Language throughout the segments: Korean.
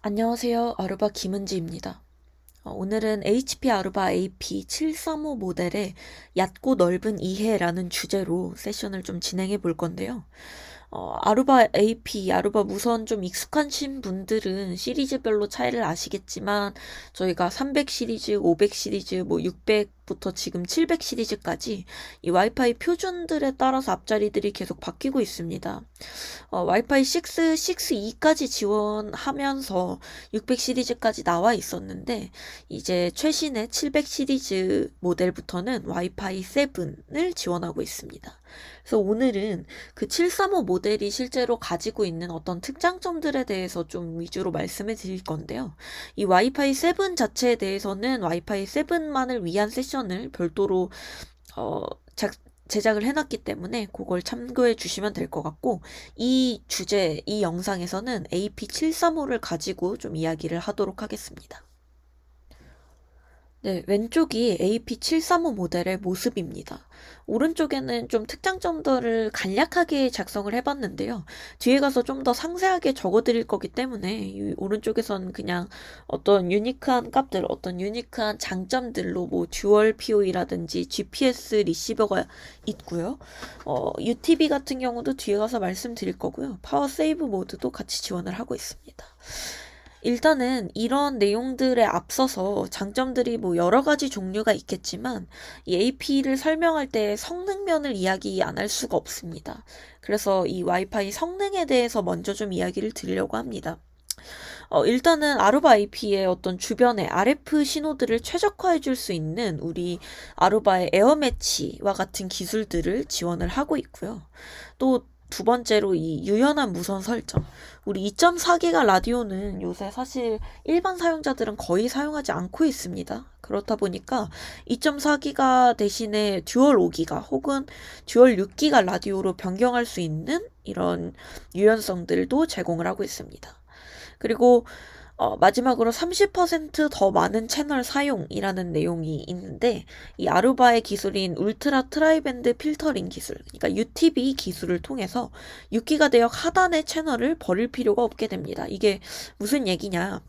안녕하세요. 아루바 김은지입니다. 오늘은 HP 아루바 AP735 모델의 얕고 넓은 이해라는 주제로 세션을 좀 진행해 볼 건데요. 아루바 AP, 아루바 무선 좀 익숙하신 분들은 시리즈별로 차이를 아시겠지만 저희가 300 시리즈, 500 시리즈, 뭐 600부터 지금 700 시리즈까지 이 와이파이 표준들에 따라서 앞자리들이 계속 바뀌고 있습니다. 와이파이 6, 6E까지 지원하면서 600 시리즈까지 나와 있었는데 이제 최신의 700 시리즈 모델부터는 와이파이 7을 지원하고 있습니다. 그래서 오늘은 그 735 모델이 실제로 가지고 있는 어떤 특장점들에 대해서 좀 위주로 말씀해 드릴 건데요. 이 와이파이 7 자체에 대해서는 와이파이 7만을 위한 세션을 별도로 어, 제작을 해놨기 때문에 그걸 참고해 주시면 될 것 같고, 이 주제, 이 영상에서는 AP735를 가지고 좀 이야기를 하도록 하겠습니다. 네, 왼쪽이 AP735 모델의 모습입니다. 오른쪽에는 좀 특장점들을 간략하게 작성을 해봤는데요. 뒤에 가서 좀 더 상세하게 적어드릴 거기 때문에 이 오른쪽에선 그냥 어떤 유니크한 값들, 어떤 유니크한 장점들로 뭐 듀얼 POE라든지 GPS 리시버가 있고요. UTB 같은 경우도 뒤에 가서 말씀드릴 거고요. 파워 세이브 모드도 같이 지원을 하고 있습니다. 일단은 이런 내용들에 앞서서 장점들이 뭐 여러 가지 종류가 있겠지만 이 AP를 설명할 때 성능면을 이야기 안 할 수가 없습니다. 그래서 이 와이파이 성능에 대해서 먼저 좀 이야기를 드리려고 합니다. 일단은 아루바 IP의 어떤 주변의 RF 신호들을 최적화해 줄 수 있는 우리 아루바의 에어매치와 같은 기술들을 지원을 하고 있고요. 또 두 번째로 이 유연한 무선 설정. 우리 2.4기가 라디오는 요새 사실 일반 사용자들은 거의 사용하지 않고 있습니다. 그렇다 보니까 2.4기가 대신에 듀얼 5기가 혹은 듀얼 6기가 라디오로 변경할 수 있는 이런 유연성들도 제공을 하고 있습니다. 그리고 마지막으로 30%더 많은 채널 사용이라는 내용이 있는데 이 아루바의 기술인 울트라 트라이밴드 필터링 기술, 그러니까 UTB 기술을 통해서 6기가 대역 하단의 채널을 버릴 필요가 없게 됩니다. 이게 무슨 얘기냐?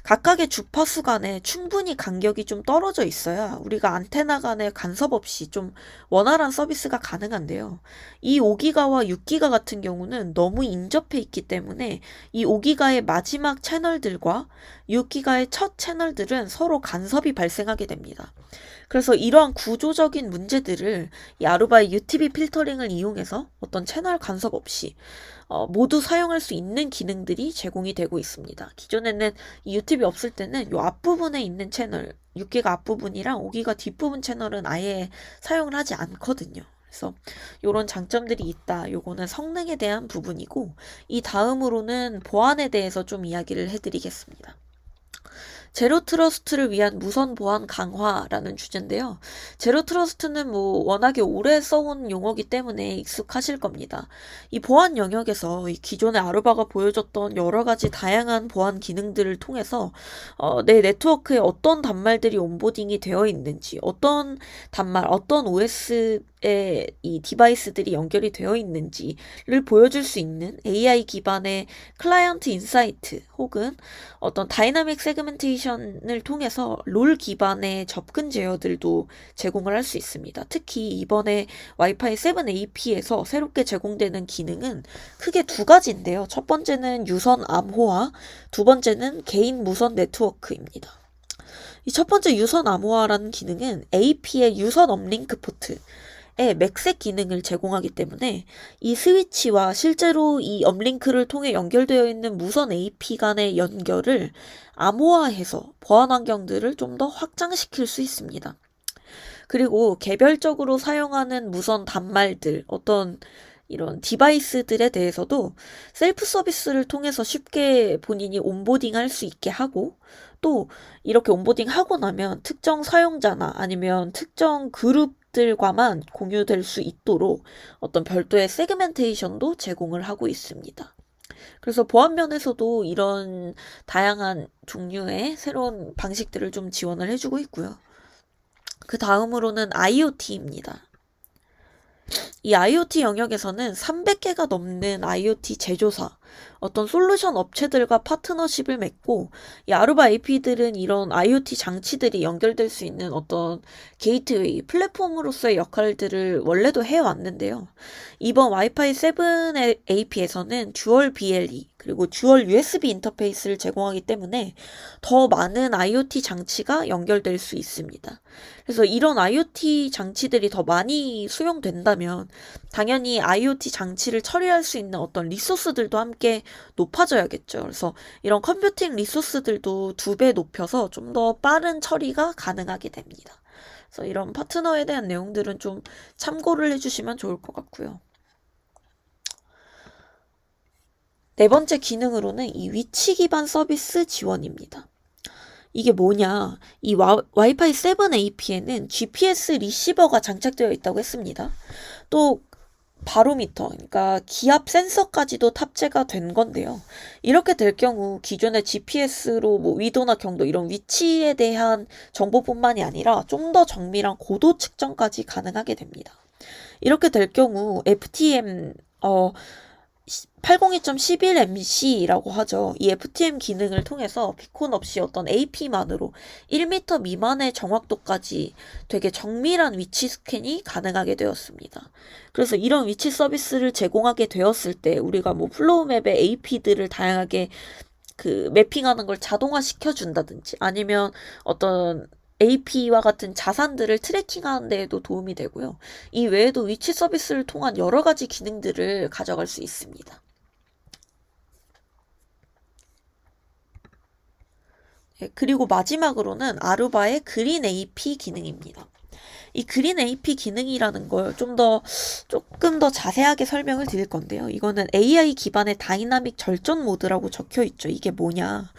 각각의 주파수 간에 충분히 간격이 좀 떨어져 있어야 우리가 안테나 간에 간섭 없이 좀 원활한 서비스가 가능한데요. 이 5기가와 6기가 같은 경우는 너무 인접해 있기 때문에 이 5기가의 마지막 채널들과 6기가의 첫 채널들은 서로 간섭이 발생하게 됩니다. 그래서 이러한 구조적인 문제들을 이 아루바의 UTB 필터링을 이용해서 어떤 채널 간섭 없이 모두 사용할 수 있는 기능들이 제공이 되고 있습니다. 기존에는 이 UTB 없을 때는 요 앞부분에 있는 채널, 6기가 앞부분이랑 5기가 뒷부분 채널은 아예 사용을 하지 않거든요. 그래서 이런 장점들이 있다. 요거는 성능에 대한 부분이고, 이 다음으로는 보안에 대해서 좀 이야기를 해드리겠습니다. 제로 트러스트를 위한 무선 보안 강화라는 주제인데요. 제로 트러스트는 뭐 워낙에 오래 써온 용어기 때문에 익숙하실 겁니다. 이 보안 영역에서 이 기존의 아루바가 보여줬던 여러 가지 다양한 보안 기능들을 통해서 내 네트워크에 어떤 단말들이 온보딩이 되어 있는지, 어떤 단말, 어떤 OS에 이 디바이스들이 연결이 되어 있는지를 보여줄 수 있는 AI 기반의 클라이언트 인사이트 혹은 어떤 다이나믹 세그멘테이션을 통해서 롤 기반의 접근 제어들도 제공을 할 수 있습니다. 특히 이번에 와이파이 7 AP에서 새롭게 제공되는 기능은 크게 두 가지인데요. 첫 번째는 유선 암호화, 두 번째는 개인 무선 네트워크입니다. 이 첫 번째 유선 암호화라는 기능은 AP의 유선 업링크 포트, 맥색 기능을 제공하기 때문에 이 스위치와 실제로 이 업링크를 통해 연결되어 있는 무선 AP 간의 연결을 암호화해서 보안 환경들을 좀 더 확장시킬 수 있습니다. 그리고 개별적으로 사용하는 무선 단말들, 어떤 이런 디바이스들에 대해서도 셀프 서비스를 통해서 쉽게 본인이 온보딩 할 수 있게 하고, 또 이렇게 온보딩 하고 나면 특정 사용자나 아니면 특정 그룹들과만 공유될 수 있도록 어떤 별도의 세그멘테이션도 제공을 하고 있습니다. 그래서 보안 면에서도 이런 다양한 종류의 새로운 방식들을 좀 지원을 해주고 있고요. 그 다음으로는 IoT입니다. 이 IoT 영역에서는 300개가 넘는 IoT 제조사, 어떤 솔루션 업체들과 파트너십을 맺고, 이 아루바 AP들은 이런 IoT 장치들이 연결될 수 있는 어떤 게이트웨이, 플랫폼으로서의 역할들을 원래도 해왔는데요. 이번 와이파이 7 AP에서는 듀얼 BLE, 그리고 듀얼 USB 인터페이스를 제공하기 때문에 더 많은 IoT 장치가 연결될 수 있습니다. 그래서 이런 IoT 장치들이 더 많이 수용된다면 당연히 IoT 장치를 처리할 수 있는 어떤 리소스들도 함께 높아져야겠죠. 그래서 이런 컴퓨팅 리소스들도 2배 높여서 좀 더 빠른 처리가 가능하게 됩니다. 그래서 이런 파트너에 대한 내용들은 좀 참고를 해주시면 좋을 것 같고요. 네 번째 기능으로는 이 위치 기반 서비스 지원입니다. 이게 뭐냐? 이 와이파이 7 AP에는 GPS 리시버가 장착되어 있다고 했습니다. 또 바로미터, 그러니까 기압 센서까지도 탑재가 된 건데요. 이렇게 될 경우 기존의 GPS로 뭐 위도나 경도 이런 위치에 대한 정보뿐만이 아니라 좀 더 정밀한 고도 측정까지 가능하게 됩니다. 이렇게 될 경우 FTM 802.11mc라고 하죠. 이 FTM 기능을 통해서 비콘 없이 어떤 AP만으로 1m 미만의 정확도까지 되게 정밀한 위치 스캔이 가능하게 되었습니다. 그래서 이런 위치 서비스를 제공하게 되었을 때 우리가 뭐 플로우맵의 AP들을 다양하게 그 매핑하는 걸 자동화 시켜준다든지 아니면 어떤 AP와 같은 자산들을 트래킹하는 데에도 도움이 되고요. 이 외에도 위치 서비스를 통한 여러 가지 기능들을 가져갈 수 있습니다. 네, 그리고 마지막으로는 아루바의 그린 AP 기능입니다. 이 그린 AP 기능이라는 걸 조금 더 자세하게 설명을 드릴 건데요. 이거는 AI 기반의 다이나믹 절전 모드라고 적혀 있죠. 이게 뭐냐?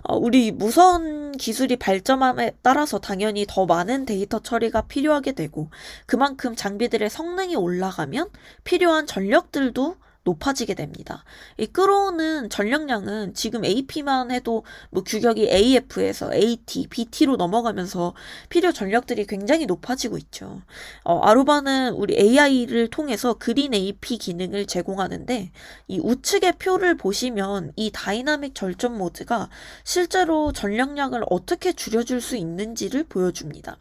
우리 무선 기술이 발전함에 따라서 당연히 더 많은 데이터 처리가 필요하게 되고, 그만큼 장비들의 성능이 올라가면 필요한 전력들도 높아지게 됩니다. 이 끌어오는 전력량은 지금 AP만 해도 뭐 규격이 AF에서 AT, BT로 넘어가면서 필요 전력들이 굉장히 높아지고 있죠. 아루바는 우리 AI를 통해서 그린 AP 기능을 제공하는데 이 우측의 표를 보시면 이 다이나믹 절전 모드가 실제로 전력량을 어떻게 줄여줄 수 있는지를 보여줍니다.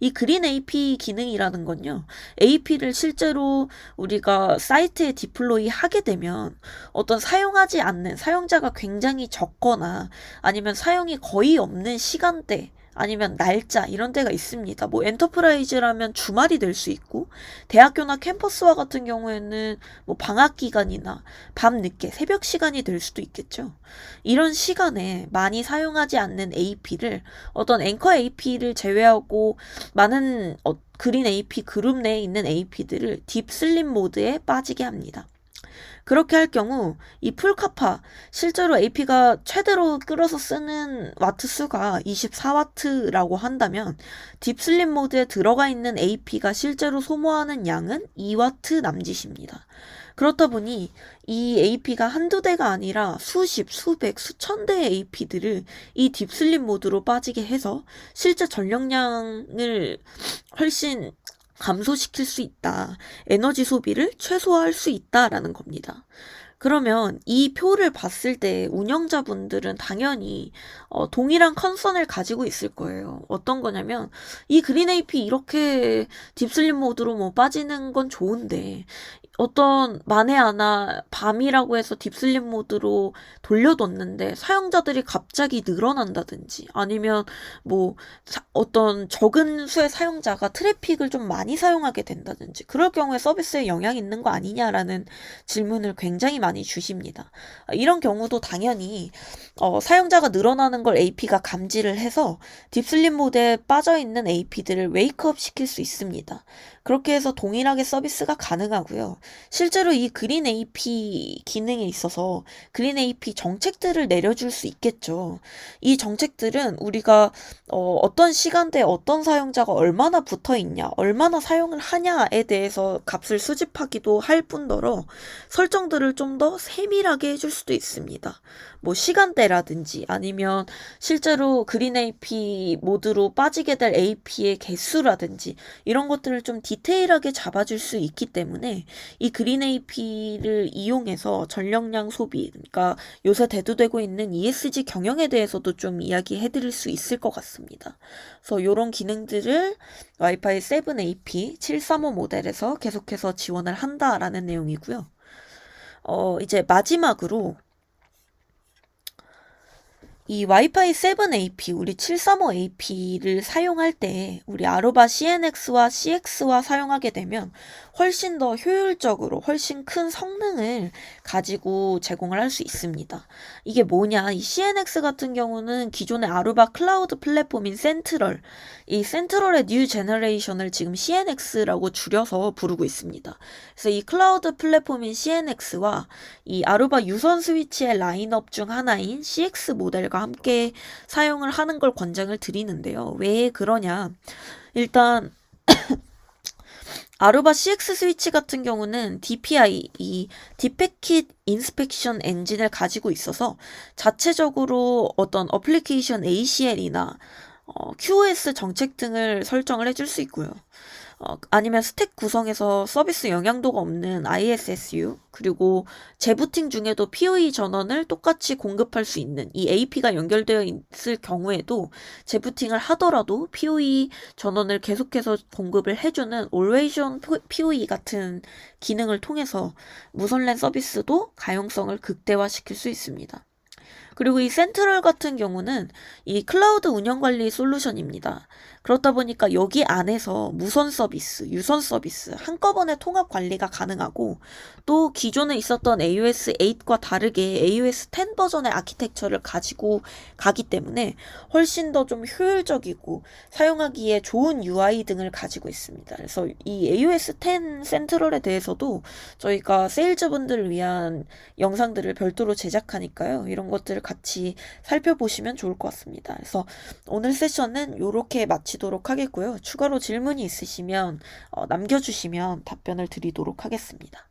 이 그린 AP 기능이라는 건요, AP를 실제로 우리가 사이트에 디플로이 하게 되면 어떤 사용하지 않는 사용자가 굉장히 적거나 아니면 사용이 거의 없는 시간대 아니면 날짜 이런 데가 있습니다. 뭐 엔터프라이즈라면 주말이 될 수 있고 대학교나 캠퍼스와 같은 경우에는 뭐 방학 기간이나 밤늦게 새벽 시간이 될 수도 있겠죠. 이런 시간에 많이 사용하지 않는 AP를 어떤 앵커 AP를 제외하고 많은 그린 AP 그룹 내에 있는 AP들을 딥슬립 모드에 빠지게 합니다. 그렇게 할 경우 이 풀카파 실제로 AP가 최대로 끌어서 쓰는 와트 수가 24와트라고 한다면 딥슬립 모드에 들어가 있는 AP가 실제로 소모하는 양은 2와트 남짓입니다. 그렇다 보니 이 AP가 한두 대가 아니라 수십, 수백, 수천 대의 AP들을 이 딥슬립 모드로 빠지게 해서 실제 전력량을 훨씬 감소시킬 수 있다. 에너지 소비를 최소화할 수 있다라는 겁니다. 그러면 이 표를 봤을 때 운영자분들은 당연히 동일한 컨선을 가지고 있을 거예요. 어떤 거냐면 이 그린 AP 이렇게 딥슬립 모드로 뭐 빠지는 건 좋은데 어떤 만에 하나 밤이라고 해서 딥슬립 모드로 돌려뒀는데 사용자들이 갑자기 늘어난다든지 아니면 뭐 어떤 적은 수의 사용자가 트래픽을 좀 많이 사용하게 된다든지 그럴 경우에 서비스에 영향이 있는 거 아니냐라는 질문을 굉장히 많이 주십니다. 이런 경우도 당연히 사용자가 늘어나는 걸 AP가 감지를 해서 딥슬립 모드에 빠져있는 AP들을 웨이크업 시킬 수 있습니다. 그렇게 해서 동일하게 서비스가 가능하고요. 실제로 이 그린 AP 기능에 있어서 그린 AP 정책들을 내려줄 수 있겠죠. 이 정책들은 우리가 어떤 시간대에 어떤 사용자가 얼마나 붙어 있냐, 얼마나 사용을 하냐에 대해서 값을 수집하기도 할 뿐더러 설정들을 좀 좀 더 세밀하게 해줄 수도 있습니다. 뭐 시간대라든지 아니면 실제로 그린 AP 모드로 빠지게 될 AP의 개수라든지 이런 것들을 좀 디테일하게 잡아줄 수 있기 때문에 이 그린 AP를 이용해서 전력량 소비, 그러니까 요새 대두되고 있는 ESG 경영에 대해서도 좀 이야기해 드릴 수 있을 것 같습니다. 그래서 이런 기능들을 와이파이 7 AP 735 모델에서 계속해서 지원을 한다라는 내용이고요. 이제 마지막으로 이 와이파이 7 AP, 우리 735 AP를 사용할 때 우리 아루바 CNX와 CX와 사용하게 되면 훨씬 더 효율적으로 훨씬 큰 성능을 가지고 제공을 할 수 있습니다. 이게 뭐냐? 이 CNX 같은 경우는 기존의 아루바 클라우드 플랫폼인 센트럴, 이 센트럴의 뉴 제너레이션을 지금 CNX라고 줄여서 부르고 있습니다. 그래서 이 클라우드 플랫폼인 CNX와 이 아루바 유선 스위치의 라인업 중 하나인 CX 모델과 함께 사용을 하는 걸 권장을 드리는데요. 왜 그러냐? 일단 아루바 CX 스위치 같은 경우는 DPI, 이 디패킷 인스펙션 엔진을 가지고 있어서 자체적으로 어떤 어플리케이션 ACL이나 QoS 정책 등을 설정을 해줄 수 있고요. 아니면 스택 구성에서 서비스 영향도가 없는 ISSU, 그리고 재부팅 중에도 PoE 전원을 똑같이 공급할 수 있는 이 AP가 연결되어 있을 경우에도 재부팅을 하더라도 PoE 전원을 계속해서 공급을 해주는 Always On PoE 같은 기능을 통해서 무선랜 서비스도 가용성을 극대화시킬 수 있습니다. 그리고 이 센트럴 같은 경우는 이 클라우드 운영관리 솔루션입니다. 그렇다 보니까 여기 안에서 무선 서비스, 유선 서비스 한꺼번에 통합 관리가 가능하고 또 기존에 있었던 AOS 8과 다르게 AOS 10 버전의 아키텍처를 가지고 가기 때문에 훨씬 더 좀 효율적이고 사용하기에 좋은 UI 등을 가지고 있습니다. 그래서 이 AOS 10 센트럴에 대해서도 저희가 세일즈분들을 위한 영상들을 별도로 제작하니까요. 이런 것들을 같이 살펴보시면 좋을 것 같습니다. 그래서 오늘 세션은 이렇게 마치도록 하겠고요. 추가로 질문이 있으시면 남겨주시면 답변을 드리도록 하겠습니다.